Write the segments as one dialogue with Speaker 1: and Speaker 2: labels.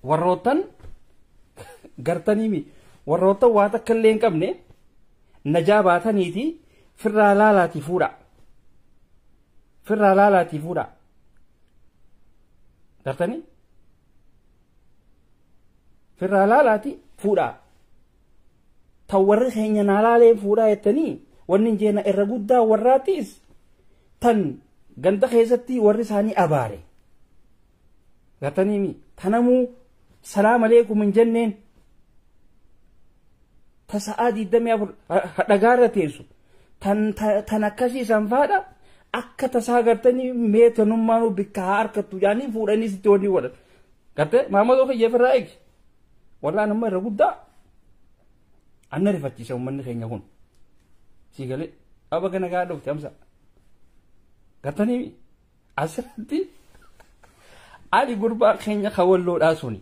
Speaker 1: warroottan gartaniimi warroottan waa takka illee hin qabne najaa baataniiti firraa laalaati fuudha firraa laalaati fuudha gartanii firraa laalaati fuudha ta warri keenya naalaalee fuudhaa jettanii wanni jeena irra guddaa warraatiis tan ganda keessatti warri isaanii abaare gartaniimi tanamuu salaam aleikum hin jenneen ta sa'aa 24 dhagaarra teessu tan akkasii san faadha akka tasaa gartanii meetanummaanuu bikka harkattu jaanii fuudhanii sitti wanni godhan garte maamadoo kiyyeefirraa eegi wallaan amma irra guddaa anna rifachiisa ummanni keenya kun sii galee aba kana gaa dhufte amsa gartanii asirratti ali gurbaa keenya kawalloodhaa suni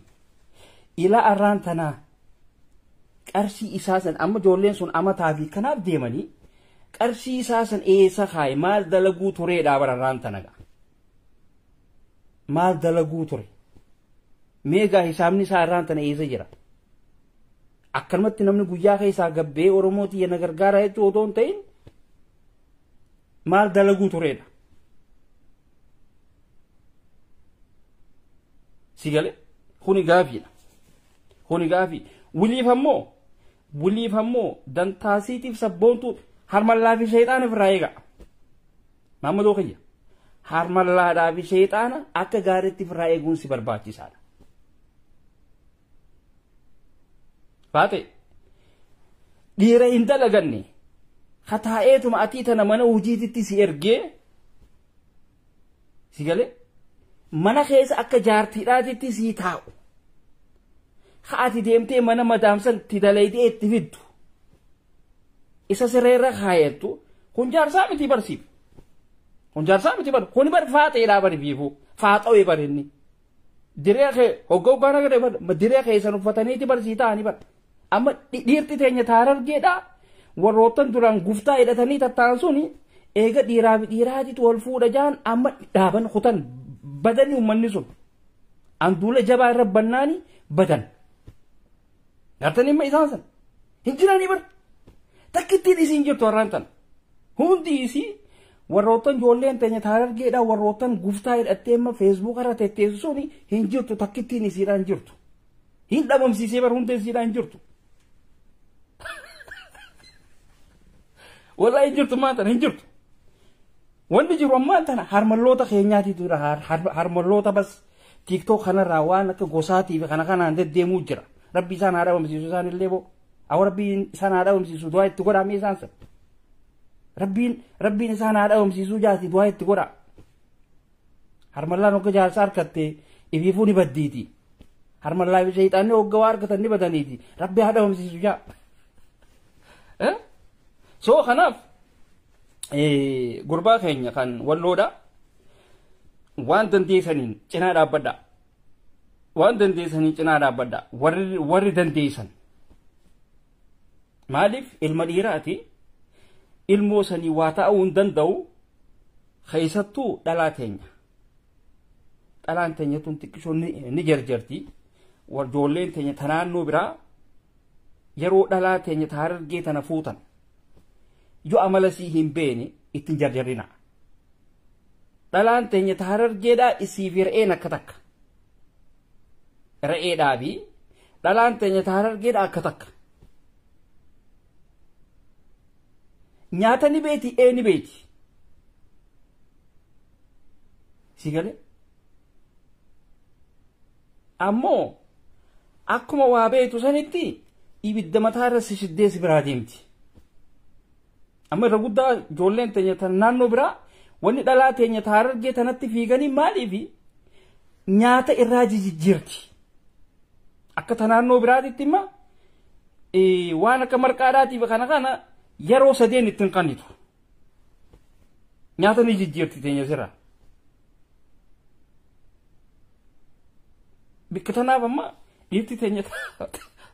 Speaker 1: ila arraan tanaa qarshii isaa san amma ijoolleen sun amataa fi kanaaf deemanii qarshii isaa san eessa kaaye maal dalaguu tureedhaa bararraan tanaga maal dalaguu ture meegaa hisaabni isaa irraan tana eessa jira akkanumatti namni guyyaa keessaa gabbee oromootii yana gargaaraa jechuu otoo hin ta'in maal dalaguu tureedha si gale kuni gaafiidha kuni gaafii wiliif ammoo dantaasiitiif sabboontu harmallaa fi sheexaana ofirraa eega maamadoo kiyya harmallaadhaa fi sheexaana akka gaariitti ofirraa eeguun si barbaachisaadha baate dhiira hin dalaganne hataa'eetuma atii tana mana hojiititti si ergee si galee mana keessa akka jaartiidhaatitti sii taa'u haati deemtee mana madaamsan itti dalaydee itti fiddu isa sireerra kaayettu kun jaarsaa miti barsiif kun jaarsaa miti bar kun bar faaxeedhaa bari biifu faaxawee barinni diree kee hoggoggaana gade bar diree keessan uffataniiti barsii ta'anii bar amma dhiirti teenya taarargeedhaa warroottan duraan guftaa hidhatanii tattaan suni eega dhiiraa fi dhiiraatitu wal fuudha jaan amma dhaaban kutan badani ummanni sun anduula jabaa irra bannaani badan gartanii imma isaan san hin jiranii bar takkittiin isiin jirtu warraan tan hundi isii warroottan ijoolleen teenya taarargeedhaa warroottan guftaa hidhattee amma feesbuuk irra tetteessu suni hin jirtu takkittiin isiidhaan jirtu hin dhabamsiisee bar hundi isiidhaan jirtu والله ينجرت ما أنت ينجرت وين بيجروا ما أنت هرملوتا خياناتي ترى هرملوتا بس تيك توك خنا راوانا كجوساتي في خنا عند ديمو جرا ربي سان هذا ومسيسو سان اللي بو أو ربي سان هذا ومسيسو دواي تقول عمي سانس ربي سان هذا ومسيسو جاتي دواي تقول هرملا نوك جال سار كتة يبيفوني بديتي هرملا بيجي تاني وجوار كتني بدانيتي ربي هذا ومسيسو جا so kanaaf gurbaa keenya kan walloodha waan dandeessaniin cinaa dhaabbadha waan dandeessaniin cinaa dhaabbadha warri dandeessan maaliif ilma dhiiraati ilmoo sanii waa ta'uu hin danda'u keessattuu dhalaan teenya tun xiqqishoo ni jarjarti warjoolleen teenya tanaannoo biraa yeroo dhalaa teenya taarargee tana fuutan yoo amala sii hin beene ittiin jarjarina dhalaan teenya taarargeedhaa isiif re'een akka takka re'eedhaa fi dhalaan teenya taarargeedhaa akka takka nyaata ni beeti ni beeti si gale ammoo akkuma waa beetu sanitti ibidda mataarra si shiddeesi biraa deemti amma irra guddaa ijoolleen teenya tan naannoo biraa wanni dhalaa teenya taarargee tanatti fiiganii maaliif nyaata irraa jijjiirti akka ta naannoo biraatitti imma waan akka marqaadhaatiif kana yeroo sadeen ittiin qannitu nyaata ni jijjiirti teenya sirraa bikka tanaaf amma dhiirti teenya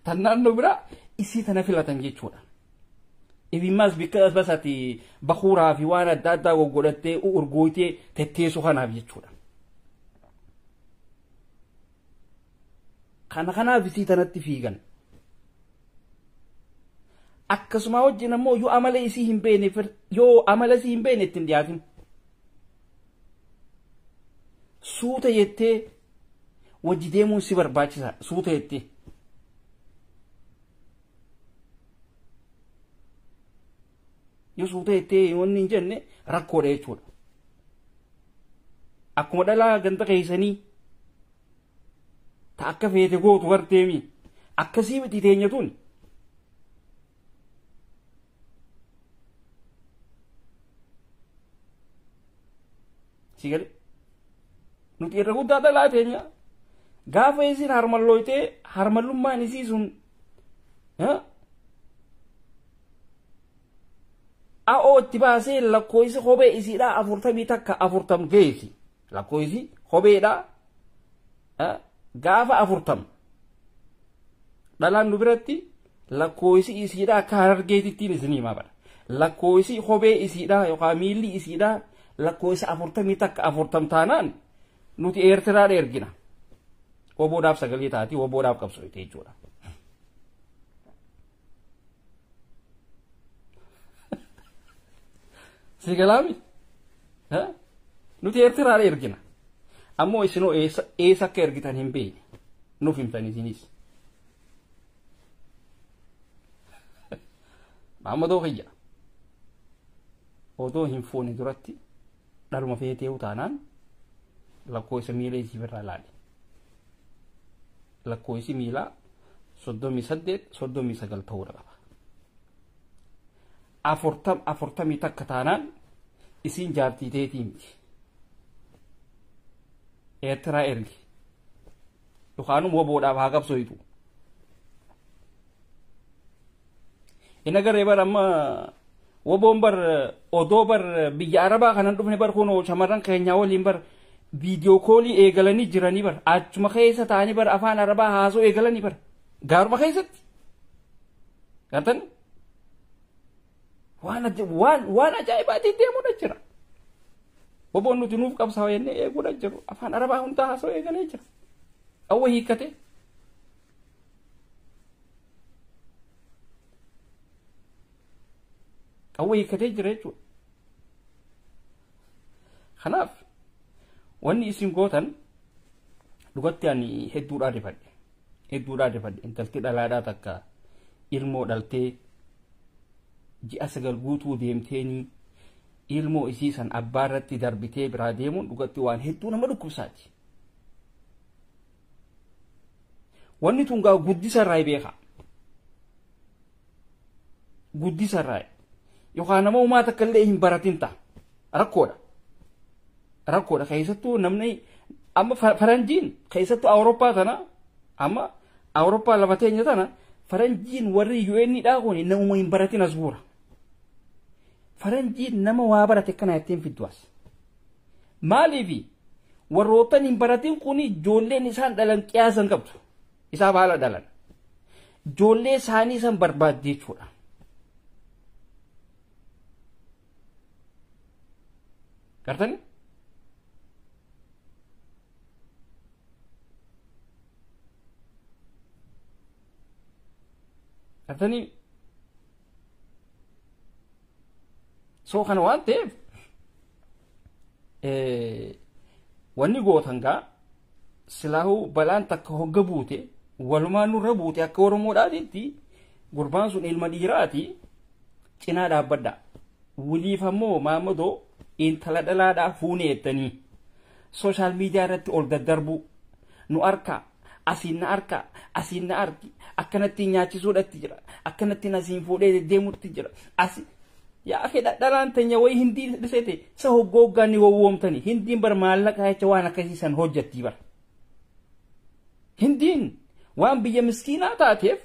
Speaker 1: tan naannoo biraa isii tana filatan jechuudha ibimas bikka basati bakhuraa fi waan adda addaa goggodhattee urgooytee tetteessu kanaaf jechuudha kanaaf isii tanatti fiigan. Akkasuma wajjin ammoo yoo amala isii hin beekne ittiin dhiyaatin. Suuta jettee wajji deemuun si barbaachisa suuta jettee. Yoo suuta jettee wanni hin jenne rakkoodha jechuudha. Akkuma dhalaa ganda keessanii ta akka feete gootu barteemi akkasii miti teenyatuun. Sigale nuti irra guddaa dhalaa teenya gaafa isin harmallooytee harmallummaan isii sun a'oo itti baasee lakkoofsi kophee isiidhaa 40 takka 40 geessi lakkoofsi kopheedhaa gaafa 40 dhalaan nu biratti lakkoofsi isiidhaa akka harargeetittiin isinii himaa bara lakkoofsi kophee isiidhaa yookaan miilli isiidhaa lakkoofsi 40 takka 40 taanaan nuti eertiraadha ergina woboodhaaf sagalee taati woboodhaaf qabsoofte jechuudha. Sigalaami nuti eertiraadha ergina ammoo isinoo eessa akka ergitan hin beekne nuuf himtan isinis. Maammadoo kiyya odoo hin fuune duratti dhaluma feetee utaanaan lakkoofsa miila isii birraa laali. Lakkoofsi miilaa 38-39 ta'uu qaba. 40 takka taanaan isiin jaartii teetii miti. Eertiraa ergi yookaan woboodhaaf haa qabsooytu. Ina garee bar amma woboon bar odoo bar biyya Arabaa kanan dhufne bar kunoo shamarran keenyaa waliin bar viidiyoo koolii eegalanii jiranii bar achuma keessa ta'anii bar afaan Arabaa haasoo eegalanii bar gaaruma keessatti gartan waan ajaa'ibaatti deemuudha jira. Woboon nuti nuuf qabsaa jennee eeguudha jiru afaan Arabaa hundaa haasoo eegalee jira. Awwa hiikkate jira jechuudha. Kanaaf wanni isin gootan dhugatti ani hedduudhaa rifadhe intalti dhalaadhaa takka ilmoo dhaltee ji'a 9 guutuu deemteenii ilmoo isii san abbaa irratti darbitee biraa deemuun dhugatti waan hedduu nama dhukkubsaati. Wanni tun gaa guddisarraa beeka. Guddisarraa yookaan nama uumaa takka illee hin baratin ta'a rakkoodha keessattuu namni amma faranjiin keessattuu Awurooppaa tana amma Awurooppaa lafa teenya tana faranjiin warri UN dhaa kun namuma hin baratin as buura. Faranjiin nama waa barate kana ittiin fidduas. Maaliifi warrootan hin baratin kun ijoolleen isaan dhalan qiyaasan qabdu. Isaa baala dhalan. Ijoollee isaanii san barbaadde jechuudha. Gartani? Gartani? So kana waan ta'eef wanni gootan gaa silaahu balaan takka hogga buute walumaan nurra buute akka Oromoodhaatitti gurbaan sun ilma dhiiraati cinaa dhaabbadha. Wiliif ammoo Maammadoo intala dhalaadhaa fuune jettanii social media irratti ol daddarbu nu arka asiin na arki akkanatti nyaachisuudhatti jira akkanatti nasiin fuudhee deemuutti jira asi yaa akhi dhalaan teenya way hindii dhisete sa hoggoggaanni wowwoomtani hindiin bar maallaqa jecha waan akkasiisan hojjetti bar hindiin waan biyya miskiinaa taateef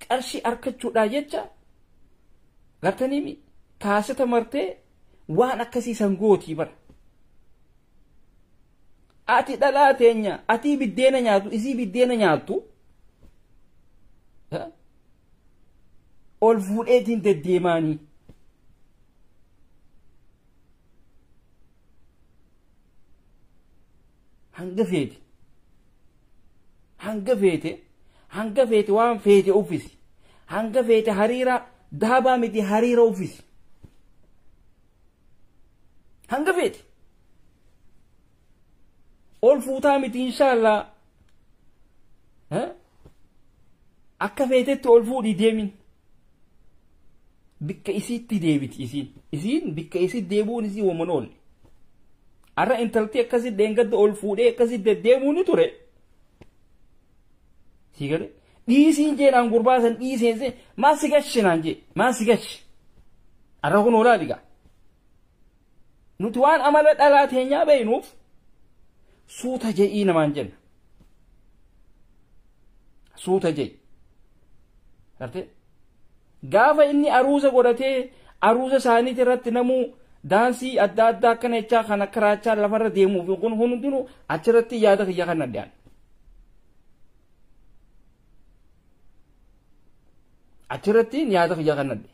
Speaker 1: qarshii arkachuudhaa jecha gartanii kaaseta martee waan akkasiisan gootii bar ati dhalaa teenya ati biddeena nyaatu isii biddeena nyaatu ol fuudheetiin deddeemaanii hanga feete waan feete uffisi hanga feete hariira daabaa miti hariira uffisi hanga feete ol fuutaa miti inshallah akka feetetti ol fuudhii deemin bikka isitti deebiti isiin bikka isitti deebuun isii waman oolle arra intalti akkasitti deengadda ol fuudhee akkasitti deddeemuun ni ture sigale dhiisiin jeenaan gurbaasan dhiiseense maa si gashinaan jee maa si gashi arra kun olaa dhigaa nuti waan amala dhalaa teenyaa beeynuuf suuta je'ii namaan jenna suuta je'i garte gaafa inni aruusa godhatee aruusa isaaniiti irratti namuu daansii adda addaa akkana jechaa kana karaachaa lafarra deemuuf kun hundinuu achirratti yaada kiyya kan addaan achirratti yaada kiyya kan adde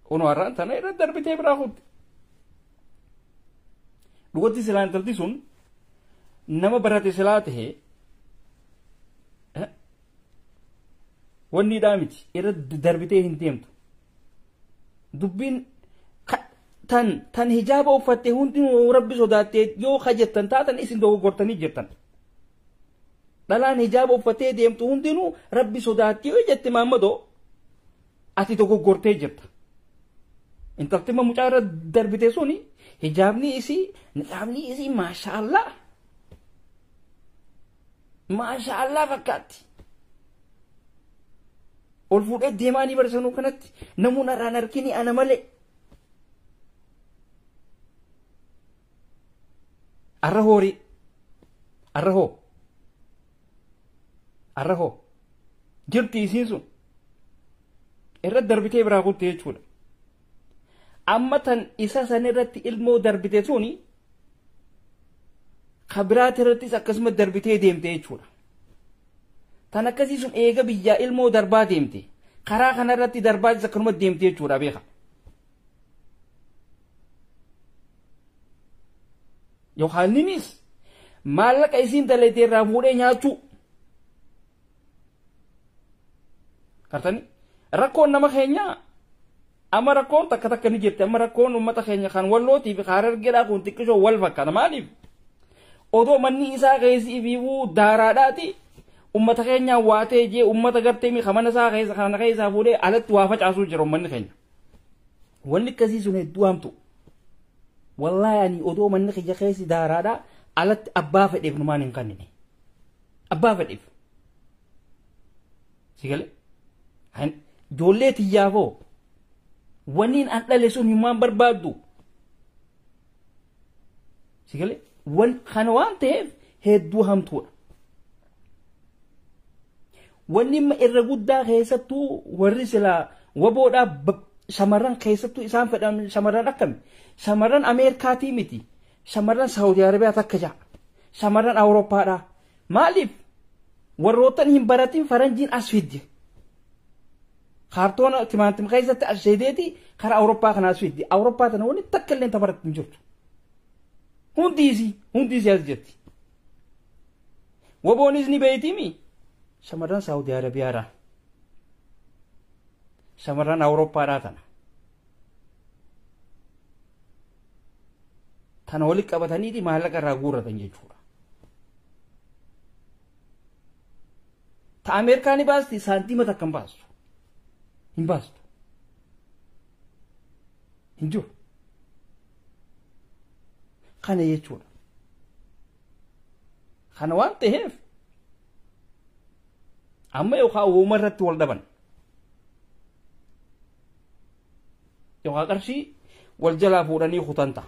Speaker 1: kun warraan tana irratti darbitee biraa kutte dhugatti silaa intalti sun nama barate silaa tahee wanni daamiti irratti darbitee hin deemtu dubbiin tan hijaaba uffatte hundinuu rabbi sodaattee yoo kajettan taatan isin dogoggortanii jirtan dhalaan hijaaba uffattee deemtu hundinuu rabbi sodaattee yoo jette maammadoo ati dogoggortee jirta intalti mucaa irra darbite suni hijaabni isii maashaallah fakkaatti ol fuudhee deemaanii barsanuu kanatti namuun irraan harkini ana malee arra horii arra hoo jirti isiin sun irra darbitee biraa kutte jechuudha amma tan isa san irratti ilmoo darbite suni kabiraati irrattis akkasuma darbitee deemte jechuudha tan akkasii sun eega biyyaa ilmoo darbaa deemte karaa kana irratti darbaatis akkanuma deemte jechuudha beeka yookaan ninis maallaqa isiin dalayte irraa fuudhee nyaachuu kartani rakkoon nama keenyaa amma rakkoon takka ni jirti amma rakkoon ummata keenya kan wallootii fi Harargeedhaa kun xiqqishoo wal fakkaata maaliif odoo manni isaa keessii fi daaraadhaati ummata keenya waatee jee ummata gartee mi kamana isaa keessa kana keessa fuudhee alatti waa facaasuu jira ummanni keenya wanni akkasii sun hedduu hamtu wallahi ani odoo manni keenya keessi daaraadhaa alatti abbaa fedheef numaan hin kannine abbaa fedheef sigale ijoollee tiyyaafoo waniin an dhale sun himaan barbaaddu sigale kana waan ta'eef hedduu hamtuudha wanni irra guddaa keessattuu warri silaa waboodhaa shamarran keessattuu isaan fedhan shamarran akkami shamarran Ameerikaatii miti shamarran Saawudii Arabiyaa takka jaa shamarran Awurooppaadhaa maaliif warroottan hin baratin faranjiin as fidde kaartoona timaantim keessatti asheedeeti karaa Awurooppaa kana as fidde Awurooppaa tana wanni takka illee tabaratti hin jirtu hundiisii as jirti waboonis ni beeytiimi shamarran Saawudii Arabiyaadhaa shamarran Awurooppaadhaa tana walitti qabataniiti maallaqa irraa guurratan jechuudha ta Ameerikaan baasti saantiima takka hin baastu hin jiru kana jechuudha kana waan ta'eef amma yookaan uuma irratti wal dhaban yookaan qarshii wal jalaa fuudhanii kutanta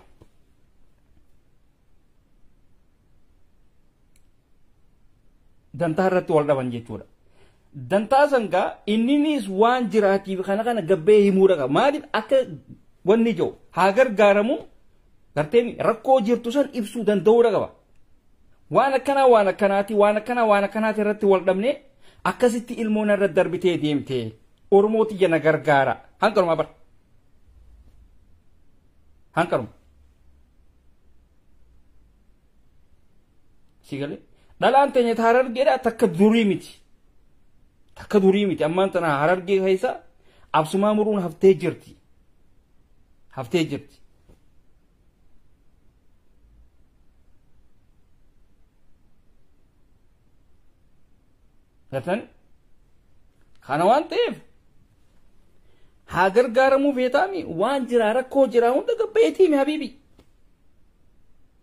Speaker 1: dantaa irratti wal dhaban jechuudha dantaa sangaa inninis waan jiraatiif kana gabbee himuudha qaba maaliif akka wanni jiru haa gargaaramu garteen rakkoo jirtu san ibsuu danda'uudha qaba waan akkanaati irratti wal dhabne akkasitti ilmoon irra darbitee deemte Oromooti jana gargaara hanqaruma bar hanqaruma سيقالي دلان تاني تهرر جيدا تكا دوريمتي تكا دوريمتي أما أنت هرر جيدا هيسا أبسما مرون هفتي جرتي هفتي جرتي غتن خانوان تيف هاجر غارمو فيتامي وان جرا ركو جرا هوندا بيتي مي حبيبي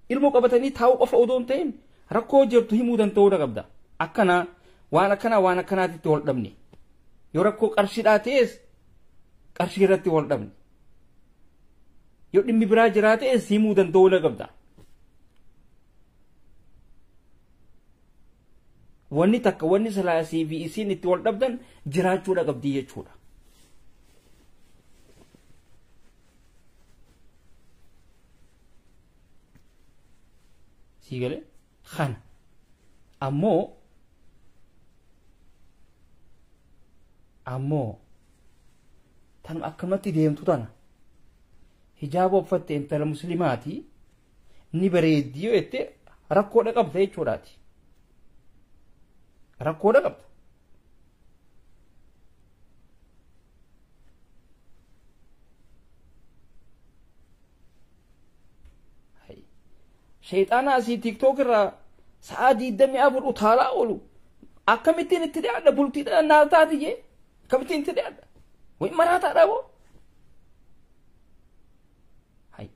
Speaker 1: ilmo qabatanii taa'uu qofa odoo hin ta'in rakkoo jirtu himuu danda'uu qabda akkana waan akkanaatitti wal dhabne yoo rakkoo qarshiidhaa ta'es qarshii irratti wal dhabne yoo dhimmi biraa jiraates himuu danda'uu qabda wanni takka wanni salaasii fi isiin itti wal dhabdan jiraachuu qabdi jechuudha سيقولي خان أمو تنم أكملتي ديم تطانا حجاب وفت انت المسلماتي نبريد ديو اتي ركو لقبت اي چوراتي ركو لقبت شيطانا سي تيك توك را سادي دمي ابو طالا اولو اكمتين اتدعنا بولتي نالتاتي جي كمتين اتدعنا وي مراتا دابو هاي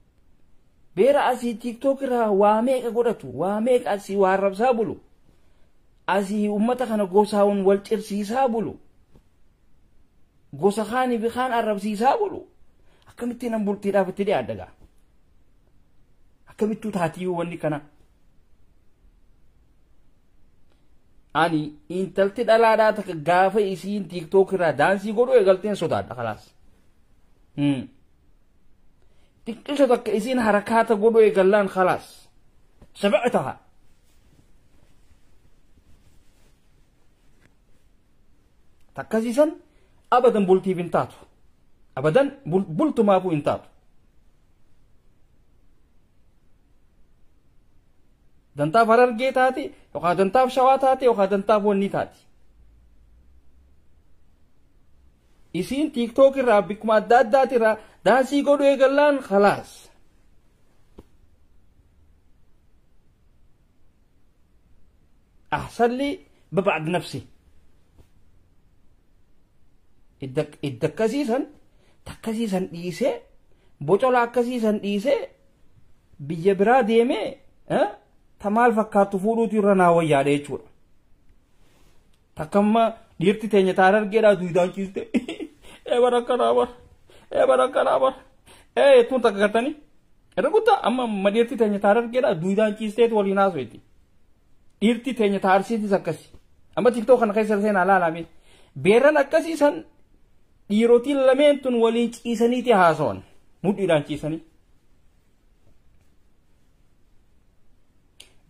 Speaker 1: بيرا اسي تيك توك را واميك غدتو واميك اسي وارب سابلو اسي امتا خنا غوساون والچرسي سابلو غوسا خاني بخان عرب سي سابلو اكمتين بولتي دا فتدعنا كمتو تاتيو وني كنا اني انتلت دلادا تك غافا يسين تيك توك را دانسي غدو يغلتين سودا خلاص تيك توك يسين حركات غدو يغلان خلاص سبعتها تكاسيسن ابدا بولتي بنتاتو ابدا بولتو مابو انتاتو دنتا فرر جي تاتي وخا دنتا شوا تاتي وخا دنتا بوني تاتي اسين تيك توك را بكما دات را داسي غدو يغلان خلاص احسن لي ببعد نفسي الدكاسيسن تكاسيسن ديسه بوچولا كاسيسن ديسه بيجبرا ديمه ها تمال فكاتو فولوتي رنا وياده چور تكما ديرتي تيني تارر گيرا دويدان چيزته اي برا اي تو تكغتني رغوتا اما مديرتي تيني تارر گيرا دويدان چيزته تو وليناس ويتي ديرتي تيني تارسي دي سكسي اما تيك توك خيسر سين على لامي بيرن اكسي سن ديروتي لمنتون ولين چيسني تي هاسون موديدان چيسني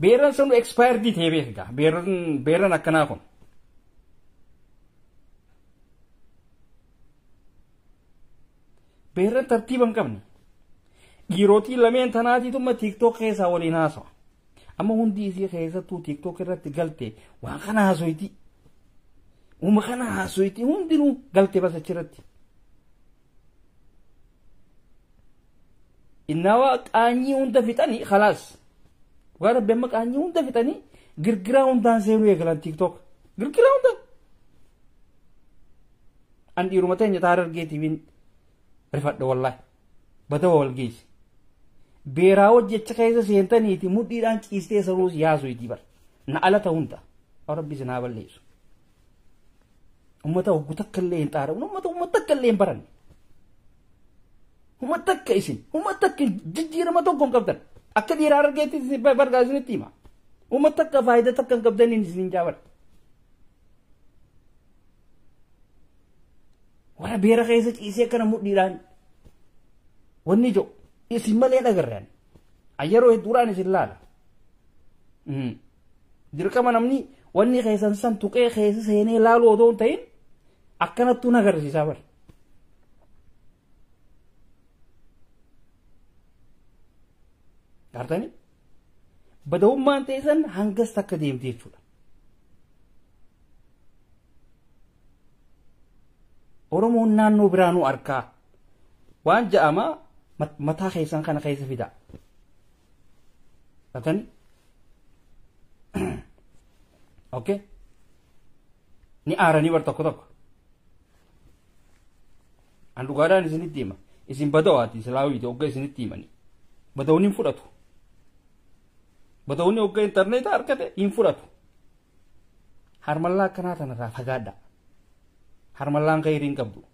Speaker 1: بيرن سنو اكسباير دي تيبه كا بيرن اكنا كون بيرن ترتيبن كمني غيروتي لمن تناتي ثم تيك توك كيسا وليناسو اما هوندي سي كيسا تو تيك توك رت غلطي واخنا هاسويتي ومخنا هاسويتي هوندينو غلطي بس چرتي انوا قاني هوند فيتاني خلاص وأنا بمك أني هوندا فتاني غرغرا هوندا سيرو يغلان تيك توك غرغرا هوندا أن يرومتين يتارر جيتي بين رفض والله بدو والجيش بيراو جت كيسا سينتاني تي مودي دان كيستي سروس ياسو يتيبر نعلة هوندا ربي زناب الليس أمتا وقتكلين تارا أمتكلين برن أمتكيسين جيجير ما توقم كبتن أكيد يرار جيتي سبب برغازني تيما ومتك فايدة تكن قبضني نسلين جاور ولا بيرا خيسك إيسي كنا مديران ونجو إيسي ملين أغران أيرو هدوران سلالا dirka manamni wanni khaysan san tuqee khaysa seenee laaloo doon ta'in akkanattu nagarsiisa bar gartani bada'ummaan teessan hangas takka deemte jechuudha. Oromoon naannoo biraanuu arkaa waan ja'amaa mataa keessan kana keessa fidaa. Katani? Okay? Ni aaranii bar tokko tokko. An dhugaadhaan isinitti hima. Isin badawaati islaawiti hoggaa isinitti himani. Badawni hin fudhatu. Badawni hoggaa intarneetaa argate hin fudhatu. Harmallaa akkanaa tanarraa fagaadha. Harmallaan khayriin qabdu.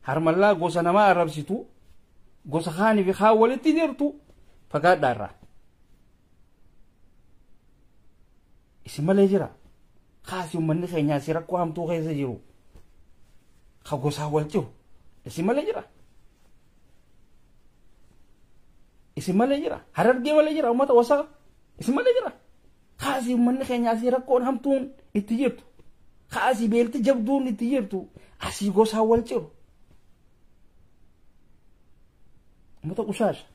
Speaker 1: Harmallaa gosa namaa arrabsitu gosa kaanii fi kaan walitti jirtu fagaadhaa irraa. Isin malee jira. Kaasi uummanni keenyaa si rakkoo hamtuu keessa jiru. Ka gosaa wal jiru. Isin malee jira. Isin malee jira. Harargee malee jira uummata wasaa. Isin malee jira. Kaasi uummanni keenyaa si rakkoon hamtuun itti jirtu. Kaasi beelti jabduun itti jirtu. Asii gosaa wal jiru. Uummata qusaasha.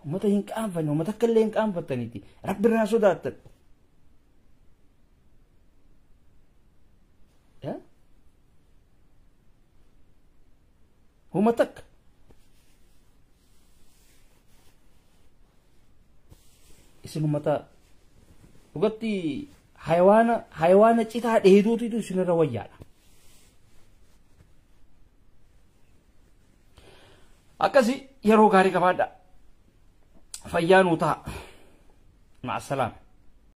Speaker 1: Uummata hin qaanfanne uummata akka illee hin qaanfattaniiti. Rabbi irraa sodaattan. Uummata akka. Isin uummata dhugatti hayawaana citaa dheeduutu isinirra wayyaadha. Akkasi yeroo gaarii qabaadha. Fayyaa nuu ta'a. Ma'asalaam.